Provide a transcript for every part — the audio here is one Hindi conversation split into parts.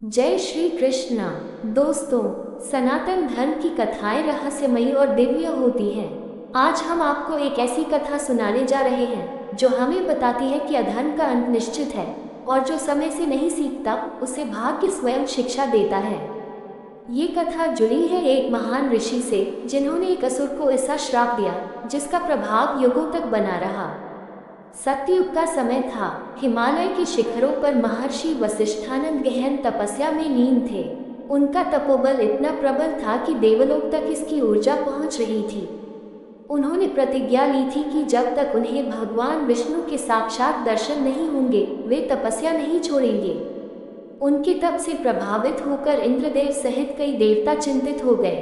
जय श्री कृष्णा। दोस्तों, सनातन धर्म की कथाएं रहस्यमयी और दिव्य होती हैं। आज हम आपको एक ऐसी कथा सुनाने जा रहे हैं जो हमें बताती है कि अधर्म का अंत निश्चित है और जो समय से नहीं सीखता उसे भाग्य स्वयं शिक्षा देता है। ये कथा जुड़ी है एक महान ऋषि से जिन्होंने एक असुर को ऐसा श्राप दिया जिसका प्रभाव युगों तक बना रहा। सत्ययुग का समय था। हिमालय के शिखरों पर महर्षि वसिष्ठानंद गहन तपस्या में लीन थे। उनका तपोबल इतना प्रबल था कि देवलोक तक इसकी ऊर्जा पहुंच रही थी। उन्होंने प्रतिज्ञा ली थी कि जब तक उन्हें भगवान विष्णु के साक्षात दर्शन नहीं होंगे वे तपस्या नहीं छोड़ेंगे। उनके तप से प्रभावित होकर इंद्रदेव सहित कई देवता चिंतित हो गए।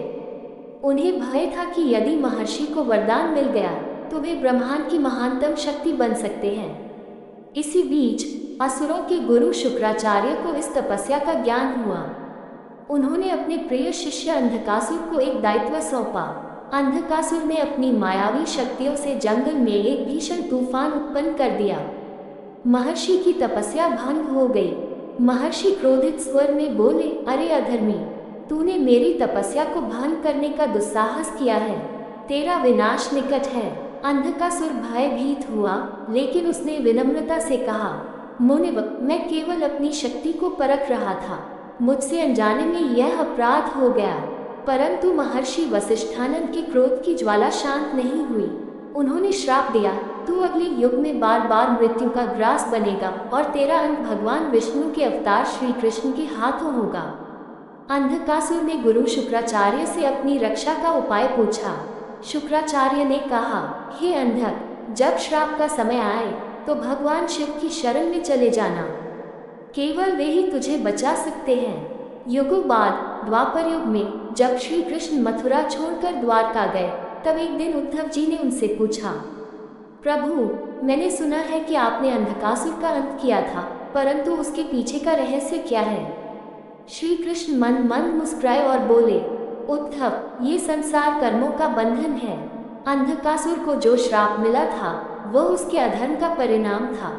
उन्हें भय था कि यदि महर्षि को वरदान मिल गया तो वे ब्रह्मांड की महानतम शक्ति बन सकते हैं। इसी बीच असुरों के गुरु शुक्राचार्य को इस तपस्या का ज्ञान हुआ। उन्होंने अपने प्रिय शिष्य अंधकासुर को एक दायित्व सौंपा। अंधकासुर ने अपनी मायावी शक्तियों से जंगल में एक भीषण तूफान उत्पन्न कर दिया। महर्षि की तपस्या भंग हो गई। महर्षि क्रोधित स्वर में बोले, अरे अधर्मी, तूने मेरी तपस्या को भंग करने का दुस्साहस किया है। तेरा विनाश निकट है। अंधकासुर भयभीत हुआ, लेकिन उसने विनम्रता से कहा, मुनिव, मैं केवल अपनी शक्ति को परख रहा था। मुझसे अनजाने में यह अपराध हो गया। परंतु महर्षि वसिष्ठानंद के क्रोध की ज्वाला शांत नहीं हुई। उन्होंने श्राप दिया, तू अगले युग में बार बार मृत्यु का ग्रास बनेगा और तेरा अंत भगवान विष्णु के अवतार श्री कृष्ण के हाथों होगा। अंधकासुर ने गुरु शुक्राचार्य से अपनी रक्षा का उपाय पूछा। शुक्राचार्य ने कहा, हे अंधक, जब श्राप का समय आए तो भगवान शिव की शरण में चले जाना। केवल वे ही तुझे बचा सकते हैं। युगों बाद द्वापर युग में जब श्री कृष्ण मथुरा छोड़कर द्वारका गए तब एक दिन उद्धव जी ने उनसे पूछा, प्रभु, मैंने सुना है कि आपने अंधकासुर का अंत किया था, परंतु उसके पीछे का रहस्य क्या है? श्री कृष्ण मन मन मुस्कुराए और बोले, उद्धव, ये संसार कर्मों का बंधन है। अंधकासुर को जो श्राप मिला था वह उसके अधर्म का परिणाम था।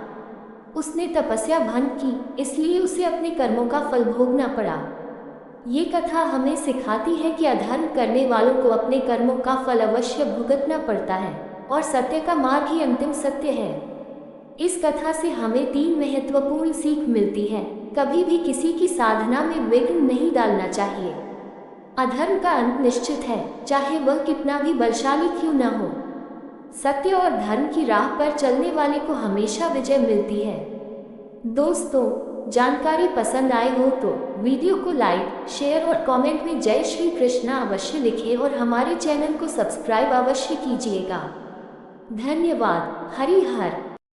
उसने तपस्या भंग की, इसलिए उसे अपने कर्मों का फल भोगना पड़ा। ये कथा हमें सिखाती है कि अधर्म करने वालों को अपने कर्मों का फल अवश्य भुगतना पड़ता है और सत्य का मार्ग ही अंतिम सत्य है। इस कथा से हमें 3 महत्वपूर्ण सीख मिलती है। कभी भी किसी की साधना में विघ्न नहीं डालना चाहिए। अधर्म का अंत निश्चित है, चाहे वह कितना भी बलशाली क्यों न हो। सत्य और धर्म की राह पर चलने वाले को हमेशा विजय मिलती है। दोस्तों, जानकारी पसंद आए हो तो वीडियो को लाइक, शेयर और कमेंट में जय श्री कृष्णा अवश्य लिखें और हमारे चैनल को सब्सक्राइब अवश्य कीजिएगा। धन्यवाद। हरि हर।